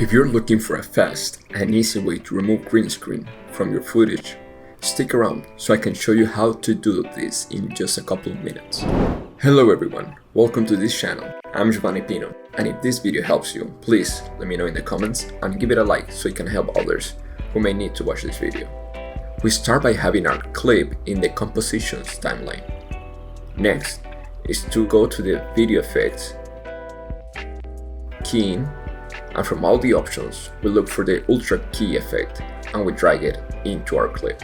If you're looking for a fast and easy way to remove green screen from your footage, stick around so I can show you how to do this in just a couple of minutes. Hello everyone, welcome to this channel. I'm Giovanni Pino, and if this video helps you, please let me know in the comments and give it a like so it can help others who may need to watch this video. We start by having our clip in the compositions timeline. Next is to go to the video effects, keying, and from all the options, we look for the Ultra Key effect and we drag it into our clip.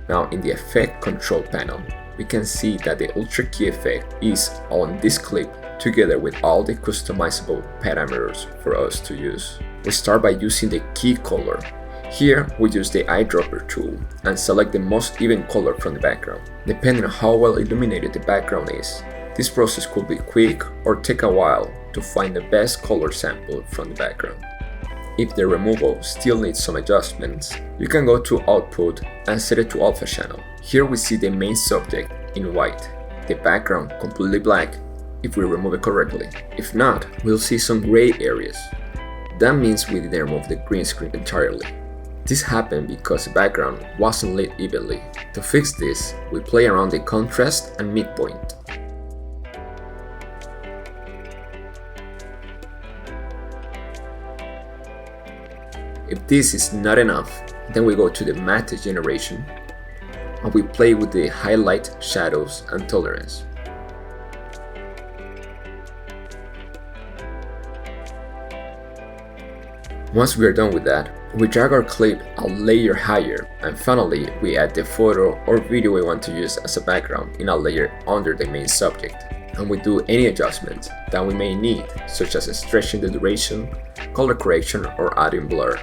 Now in the effect control panel, we can see that the Ultra Key effect is on this clip together with all the customizable parameters for us to use. We start by using the key color. Here we use the eyedropper tool and select the most even color from the background. Depending on how well illuminated the background is, this process could be quick or take a while to find the best color sample from the background. If the removal still needs some adjustments, you can go to Output and set it to Alpha Channel. Here we see the main subject in white, the background completely black if we remove it correctly. If not, we'll see some gray areas. That means we didn't remove the green screen entirely. This happened because the background wasn't lit evenly. To fix this, we play around the contrast and midpoint. If this is not enough, then we go to the matte generation and we play with the highlight, shadows, and tolerance. Once we are done with that, we drag our clip a layer higher, and finally we add the photo or video we want to use as a background in a layer under the main subject, and we do any adjustments that we may need, such as stretching the duration, color correction, or adding blur.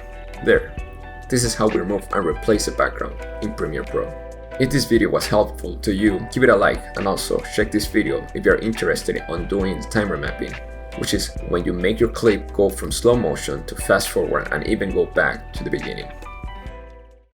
There. This is how we remove and replace the background in Premiere Pro. If this video was helpful to you, give it a like, and also check this video if you are interested in doing timer mapping, which is when you make your clip go from slow motion to fast forward and even go back to the beginning.